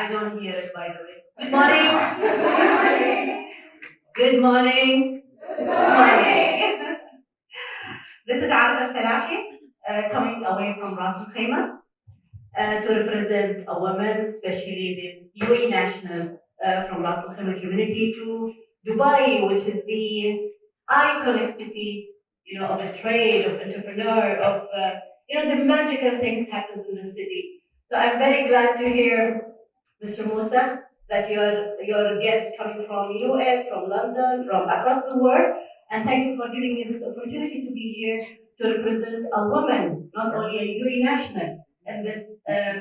I don't hear it, by the way. Good morning. Good morning. Good morning. Good morning. This is Aarefa Falahi, coming away from Ras Al Khaimah to represent a woman, especially the UAE nationals from Ras Al Khaimah community to Dubai, which is the iconic city, of the trade, of entrepreneur, of the magical things happens in the city. So I'm very glad to hear Mr. Musa, that you're a guest coming from US, from London, from across the world, and thank you for giving me this opportunity to be here to represent a woman, not only a UAE national, in this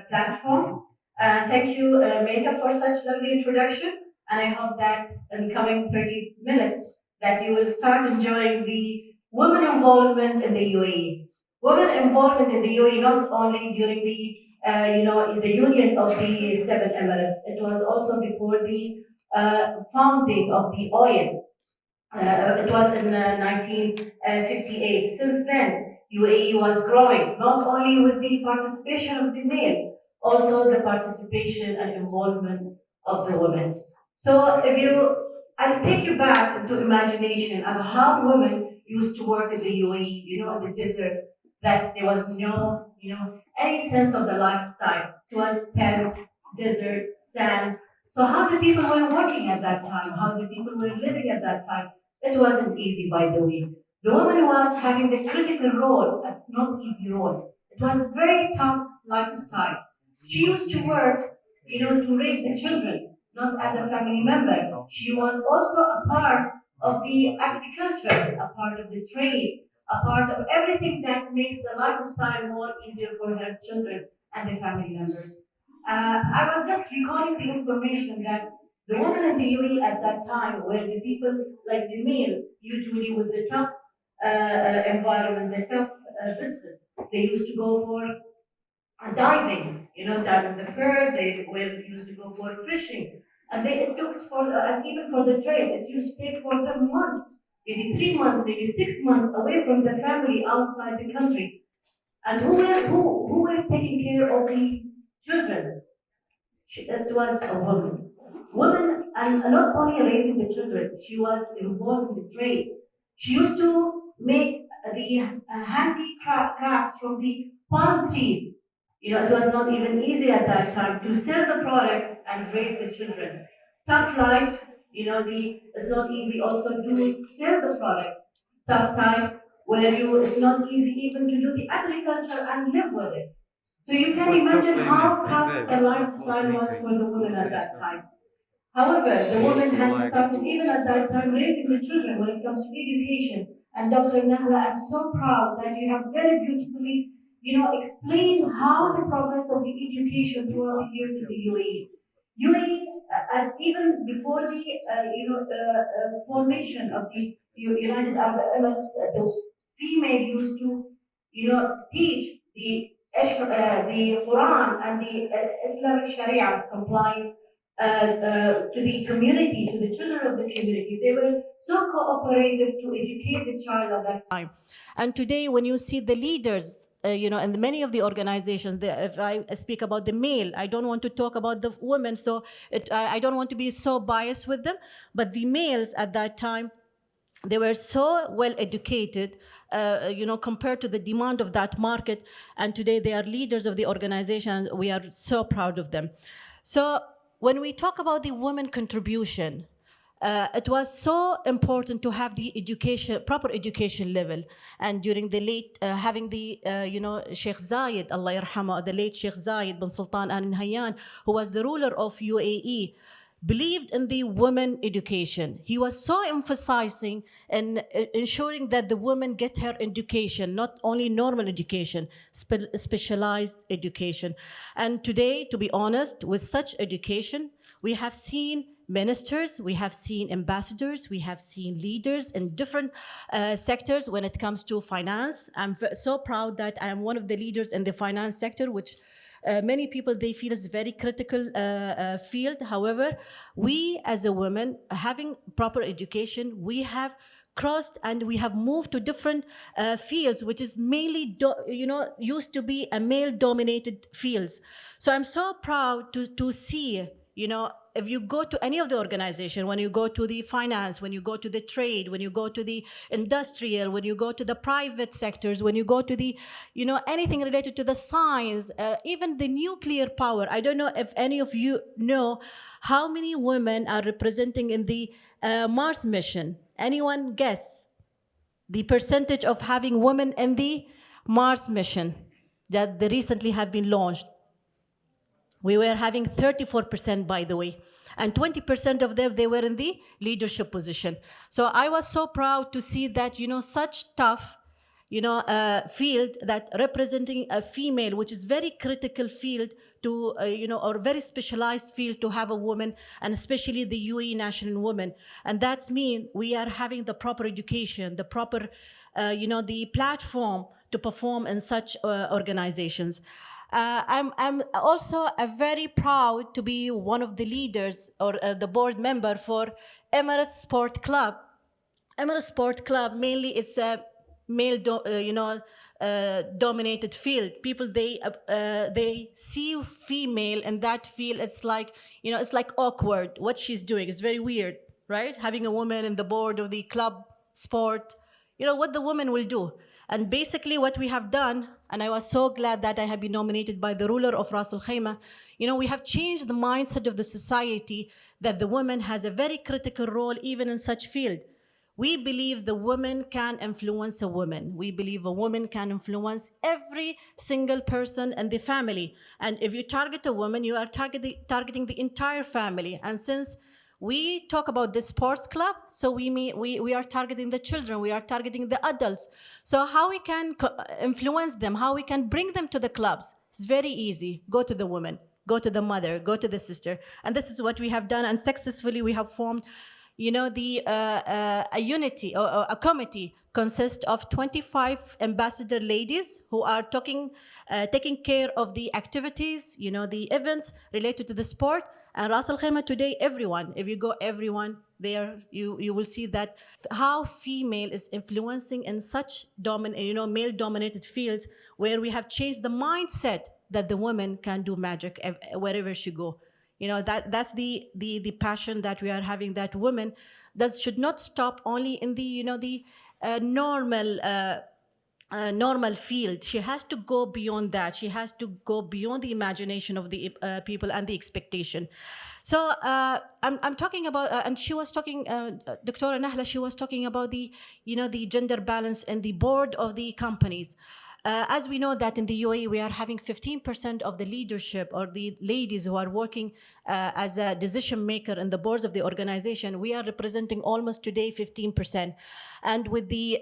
platform. Thank you, Meta, for such lovely introduction, and I hope that in coming 30 minutes that you will start enjoying the women involvement in the UAE. Women involvement in the UAE not only during the the union of the seven emirates. It was also before the founding of the oil. It was in 1958. Since then, UAE was growing, not only with the participation of the male, also the participation and involvement of the women. So I'll take you back into imagination of how women used to work in the UAE, in the desert, that there was no, any sense of the lifestyle. It was tent, desert, sand. So how the people were working at that time, how the people were living at that time, it wasn't easy, by the way. The woman was having the critical role. That's not easy role. It was very tough lifestyle. She used to work, to raise the children, not as a family member. She was also a part of the agriculture, a part of the trade, a part of everything that makes the lifestyle more easier for her children and the family members. I was just recalling the information that the women in the UAE at that time were the people like the males, usually with the tough environment, the tough business. They used to go for diving, diving the pearl. They were used to go for fishing, and it took for and even for the trade, it used to take for them months, maybe 3 months, maybe 6 months away from the family outside the country. And who were taking care of the children? It was a woman. Woman, and not only raising the children, she was involved in the trade. She used to make the handicrafts from the palm trees. It was not even easy at that time to sell the products and raise the children. Tough life, it's not easy also to sell the products. Tough time where it's not easy even to do the agriculture and live with it. So you can imagine how tough the lifestyle was for the women at that time. However, the woman has started even at that time raising the children when it comes to education. And Dr. Nahla, I'm so proud that you have very beautifully, explained how the progress of the education throughout the years in the UAE. UAE, and even before the, formation of the United Arab Emirates, the female used to, teach the Quran and the Islamic Sharia compliance to the community, to the children of the community. They were so cooperative to educate the child at that time. And today, when you see the leaders, and many of the organizations, if I speak about the male, I don't want to talk about the women, so I don't want to be so biased with them, but the males at that time, they were so well educated, compared to the demand of that market. And today they are leaders of the organization. We are so proud of them. So when we talk about the women contribution, it was so important to have the education, proper education level. And during the late, having the, Sheikh Zayed, Allah yarhamah, the late Sheikh Zayed bin Sultan Al Nahyan, who was the ruler of UAE, believed in the women education. He was so emphasizing and ensuring that the women get her education, not only normal education, specialized education. And today, to be honest, with such education, we have seen ministers, we have seen ambassadors, we have seen leaders in different sectors when it comes to finance. I'm so proud that I am one of the leaders in the finance sector, which many people, they feel is very critical field. However, we as a woman, having proper education, we have crossed and we have moved to different fields, which is mainly, used to be a male-dominated fields. So I'm so proud to see, if you go to any of the organization, when you go to the finance, when you go to the trade, when you go to the industrial, when you go to the private sectors, when you go to the, anything related to the science, even the nuclear power. I don't know if any of you know how many women are representing in the Mars mission. Anyone guess the percentage of having women in the Mars mission that they recently have been launched? We were having 34%, by the way, and 20% of them, they were in the leadership position. So I was so proud to see that, such tough, field that representing a female, which is very critical field to, or very specialized field to have a woman, and especially the UAE national woman. And that's mean we are having the proper education, the proper, the platform to perform in such organizations. I'm also very proud to be one of the leaders or the board member for Emirati Sport Club. Emirati Sport Club mainly is a male, dominated field. People, they see female in that field. It's like, it's like awkward. What she's doing is very weird, right? Having a woman in the board of the club sport, what the woman will do. And basically what we have done, and I was so glad that I have been nominated by the ruler of Ras Al Khaimah, we have changed the mindset of the society that the woman has a very critical role even in such field. We believe the woman can influence a woman. We believe a woman can influence every single person in the family. And if you target a woman, you are targeting the entire family. And since we talk about the sports club, so we are targeting the children, we are targeting the adults. So how we can influence them, how we can bring them to the clubs? It's very easy. Go to the woman, go to the mother, go to the sister. And this is what we have done, and successfully we have formed a unity or a committee consists of 25 ambassador ladies who are taking care of the activities, the events related to the sport. And Ras Al Khaimah today, everyone, if you go everyone there, you will see that how female is influencing in such male-dominated fields where we have changed the mindset that the woman can do magic wherever she go. That's the passion that we are having, that women that should not stop only in the normal field. She has to go beyond that. She has to go beyond the imagination of the people and the expectation. So I'm talking about, and she was talking, Dr. Nahla, she was talking about the gender balance in the board of the companies. As we know that in the UAE, we are having 15% of the leadership or the ladies who are working as a decision maker in the boards of the organization. We are representing almost today 15%. And with the,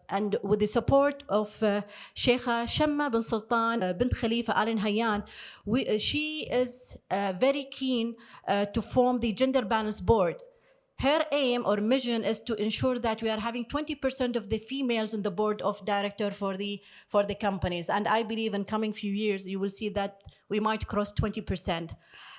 and with the support of Sheikha Shamma bin Sultan bint Khalifa Al Nahyan, she is very keen to form the gender balance board. Her aim or mission is to ensure that we are having 20% of the females on the board of director for the companies. And I believe in coming few years, you will see that we might cross 20%.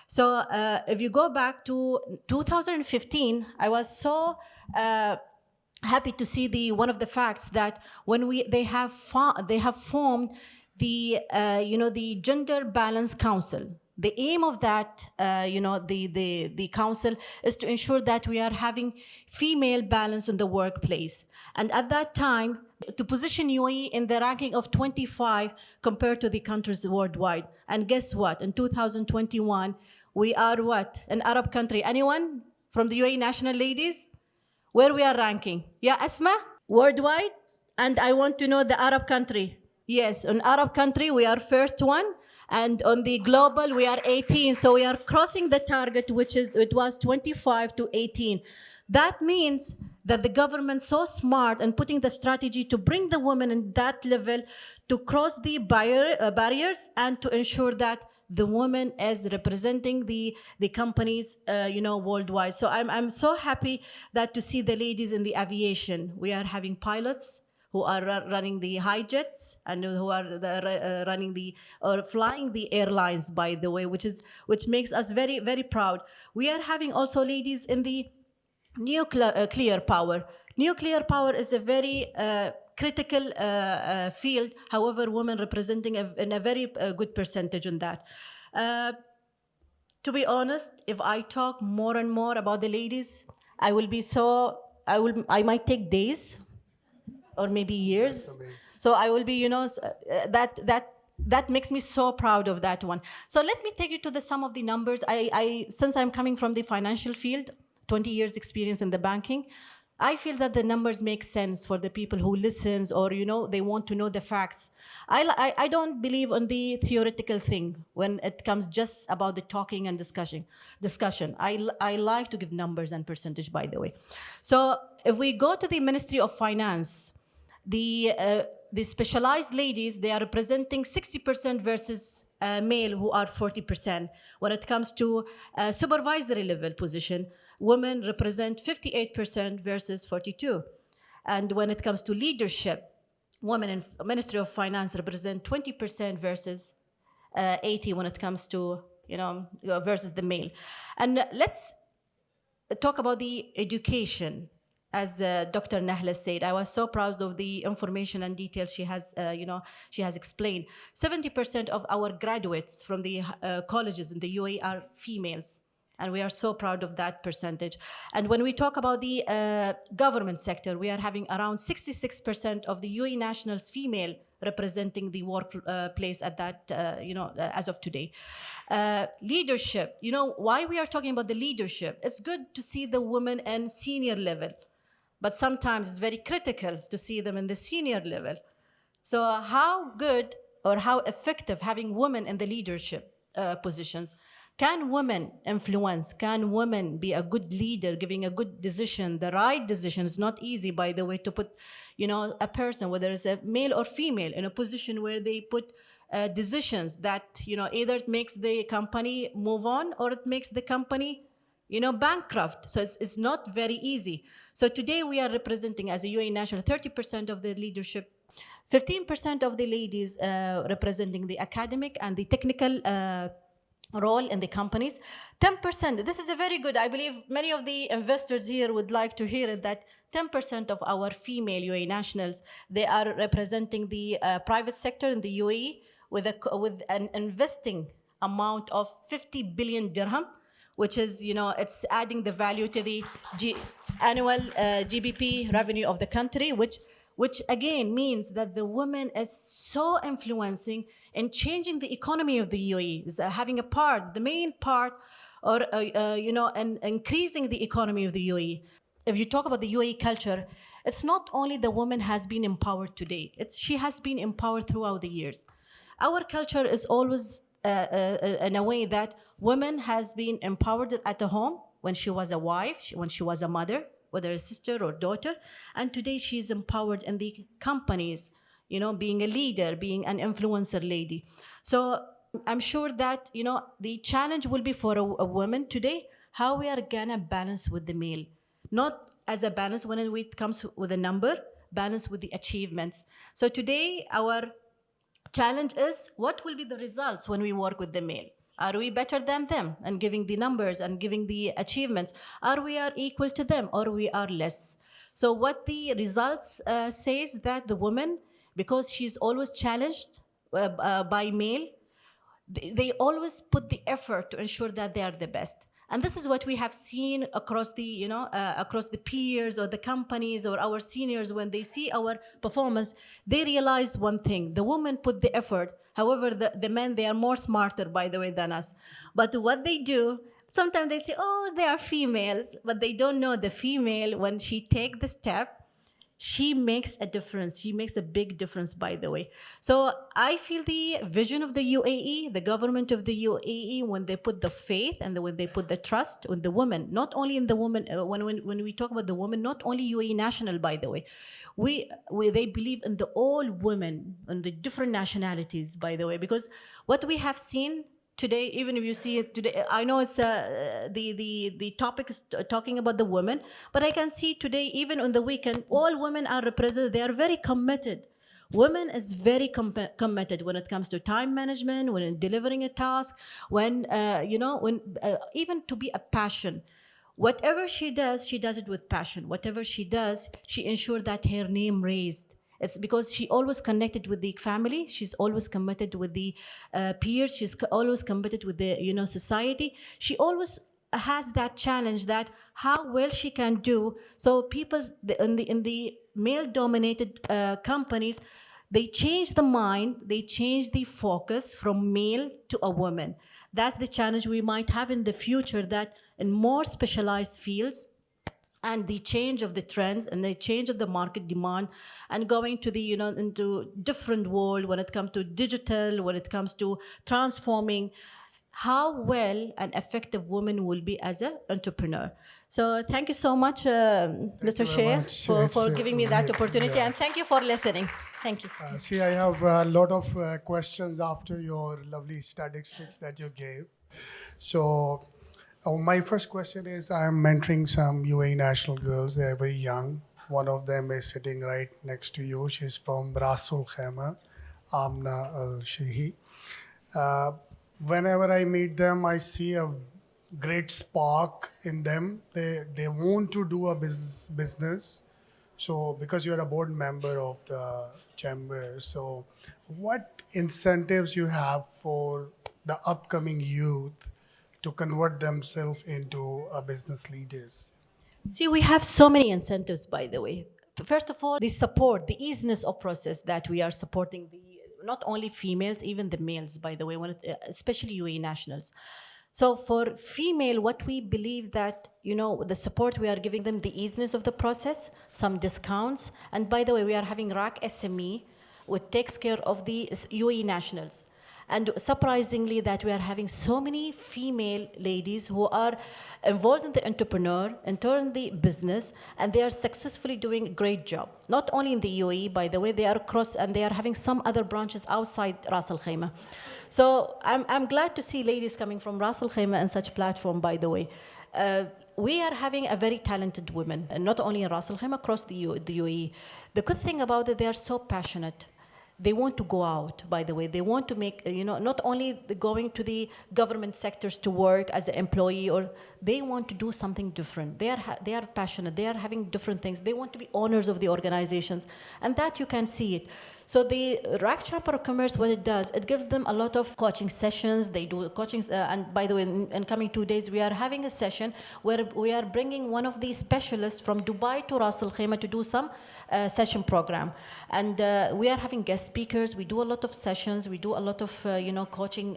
So if you go back to 2015, I was so happy to see one of the facts that when they have formed the the Gender Balance Council. The aim of that, the council is to ensure that we are having female balance in the workplace. And at that time, to position UAE in the ranking of 25 compared to the countries worldwide. And guess what? In 2021, we are what? An Arab country. Anyone from the UAE national ladies? Where we are ranking? Yeah, Asma? Worldwide? And I want to know the Arab country. Yes, in Arab country, we are first one. And on the global, we are 18. So we are crossing the target, which it was 25 to 18. That means that the government so smart and putting the strategy to bring the women in that level to cross the barriers and to ensure that the woman is representing the companies, worldwide. So I'm so happy that to see the ladies in the aviation. We are having pilots who are running the high jets and who are running or flying the airlines, by the way, which makes us very, very proud. We are having also ladies in the Nuclear power. Nuclear power is a very critical field. However, women representing in a very good percentage on that. Uh, to be honest, if I talk more and more about the ladies, I will be so. I might take days or maybe years. That's amazing. So I will be, that makes me so proud of that one. So let me take you to the some of the numbers. Since I'm coming from the financial field, 20 years experience in the banking, I feel that the numbers make sense for the people who listens, or they want to know the facts. I don't believe on the theoretical thing when it comes just about the talking and discussion. I like to give numbers and percentage, by the way. So if we go to the Ministry of Finance, the specialized ladies, they are representing 60% versus male who are 40%. When it comes to supervisory level position, women represent 58% versus 42. And when it comes to leadership, women in Ministry of Finance represent 20% versus 80 when it comes to, versus the male. And let's talk about the education. As Dr. Nahla said, I was so proud of the information and details she has explained. 70% of our graduates from the colleges in the UAE are females, and we are so proud of that percentage. And when we talk about the government sector, we are having around 66% of the UAE nationals female representing the workplace at that, as of today. Leadership, why we are talking about the leadership? It's good to see the women in senior level, but sometimes it's very critical to see them in the senior level. So how good or how effective having women in the leadership positions? Can women influence? Can women be a good leader, giving a good decision, the right decision? It's not easy, by the way, to put, a person, whether it's a male or female, in a position where they put decisions that, either it makes the company move on or it makes the company bankrupt. So it's not very easy. So today we are representing as a UAE national 30% of the leadership, 15% of the ladies representing the academic and the technical role in the companies. 10%, this is a very good, I believe many of the investors here would like to hear it, that 10% of our female UAE nationals, they are representing the private sector in the UAE with an investing amount of 50 billion dirham, which is, it's adding the value to the annual GBP revenue of the country, which again means that the woman is so influencing in changing the economy of the UAE, is having a part, the main part, or, and increasing the economy of the UAE. If you talk about the UAE culture, it's not only the woman has been empowered today, she has been empowered throughout the years. Our culture is always in a way that woman has been empowered at the home when she was a wife, when she was a mother, whether a sister or daughter, and today she's empowered in the companies, being a leader, being an influencer lady. So I'm sure that, the challenge will be for a woman today, how we are gonna balance with the male. Not as a balance when it comes with a number, balance with the achievements. So today our challenge is, what will be the results when we work with the male? Are we better than them and giving the numbers and giving the achievements? Are we equal to them, or we are less? So what the results says that the woman, because she's always challenged by male, they always put the effort to ensure that they are the best. And this is what we have seen across the, across the peers or the companies or our seniors. When they see our performance, they realize one thing: the women put the effort. However, the men, they are more smarter, by the way, than us. But what they do, sometimes they say, oh, they are females, but they don't know the female, when she take the step, she makes a difference. She makes a big difference, by the way. So I feel the vision of the UAE, the government of the UAE, when they put the faith and when they put the trust in the woman, not only in the woman, when we talk about the woman, not only UAE national, by the way, they believe in the all women and the different nationalities, by the way, because what we have seen today, even if you see it today, I know it's the topic is talking about the women, but I can see today, even on the weekend, all women are represented. They are very committed. Women is very committed when it comes to time management, when delivering a task, when even to be a passion. Whatever she does it with passion. Whatever she does, she ensures that her name raised. It's because she always connected with the family. She's always committed with the peers. She's always committed with the society. She always has that challenge that how well she can do. So people in the male-dominated companies, they change the mind, they change the focus from male to a woman. That's the challenge we might have in the future, that in more specialized fields, and the change of the trends and the change of the market demand, and going to the into different world when it comes to digital, when it comes to transforming, how well an effective woman will be as an entrepreneur. So thank you so much, Thank Mr. you very Sheikh, much. for giving me that opportunity, Yeah. and thank you for listening. Thank you. See, I have a lot of questions after your lovely statistics that you gave. So, my first question is, I'm mentoring some UAE national girls. They're very young. One of them is sitting right next to you. She's from Ras Al Khaimah, Amna Al Shehi. Uh, Whenever I meet them, I see a great spark in them. They want to do a business. So because you're a board member of the chamber, so what incentives you have for the upcoming youth to convert themselves into a business leaders? See, we have so many incentives, by the way. First of all, the support, the easiness of process that we are supporting the not only females, even the males, by the way, especially UAE nationals. So for female, what we believe that, the support we are giving them, the easiness of the process, some discounts. And by the way, we are having RAC SME, which takes care of the UAE nationals. And surprisingly, that we are having so many female ladies who are involved in the entrepreneur, in turn the business, and they are successfully doing a great job. Not only in the UAE, by the way, they are across, and they are having some other branches outside Ras Al Khaimah. So I'm glad to see ladies coming from Ras Al Khaimah and such platform, by the way. We are having a very talented women, and not only in Ras Al Khaimah, across the UAE. The good thing about it, they are so passionate. They want to go out, by the way. They want to make, not only going to the government sectors to work as an employee, or they want to do something different. They are passionate. They are having different things. They want to be owners of the organizations, and that you can see it. So the RAC Chamber of Commerce, what it does, it gives them a lot of coaching sessions. They do coaching, and by the way, in coming 2 days, we are having a session where we are bringing one of the specialists from Dubai to Ras Al Khaimah to do some session program. And we are having guest speakers. We do a lot of sessions. We do a lot of, coaching,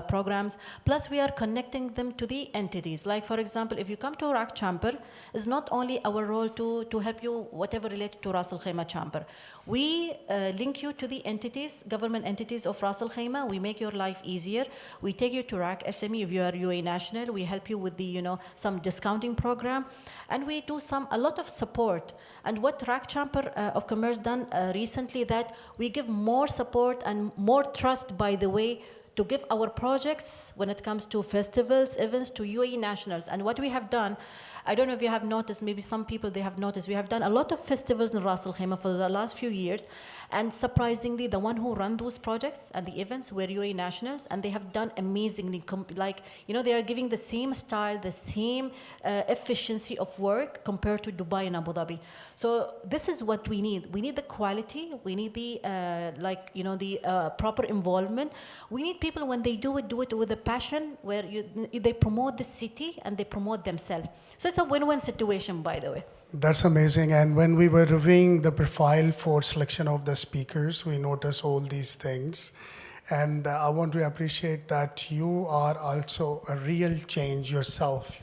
programs. Plus, we are connecting them to the entities. Like, for example, if you come to RAC Chamber, it's not only our role to help you whatever related to Ras Al Khaimah Chamber. We link you to the entities, government entities of Ras Al Khaimah. We make your life easier. We take you to RAC SME if you are UAE national. We help you with the, some discounting program, and we do a lot of support. And what RAC Chamber of Commerce done recently, that we give more support and more trust, by the way, to give our projects when it comes to festivals, events, to UAE nationals. And what we have done, I don't know if you have noticed, maybe some people, they have noticed, we have done a lot of festivals in Ras Al Khaimah for the last few years. And surprisingly, the one who run those projects and the events were UAE nationals, and they have done amazingly. They are giving the same style, the same efficiency of work compared to Dubai and Abu Dhabi. So this is what we need. We need the quality. We need the, proper involvement. We need people, when they do it with a passion, where they promote the city and they promote themselves. So it's a win-win situation, by the way. That's amazing. And when we were reviewing the profile for selection of the speakers, we noticed all these things. And I want to appreciate that you are also a real change yourself,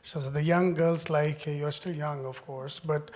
So the young girls, you're still young, of course, but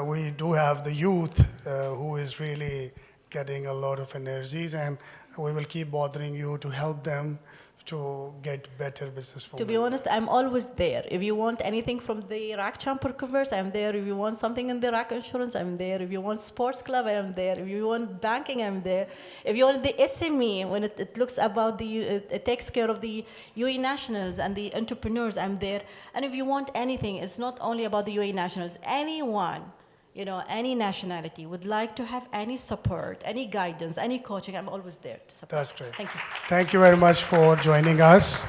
we do have the youth who is really getting a lot of energies, and we will keep bothering you to help them to get better business women. To be honest, I'm always there. If you want anything from the RAC Chamber Commerce, I'm there. If you want something in the RAC Insurance, I'm there. If you want sports club, I'm there. If you want banking, I'm there. If you want the SME, when it looks about it takes care of the UAE nationals and the entrepreneurs, I'm there. And if you want anything, it's not only about the UAE nationals. Anyone, any nationality would like to have any support, any guidance, any coaching, I'm always there to support. That's great. Thank you. Thank you very much for joining us.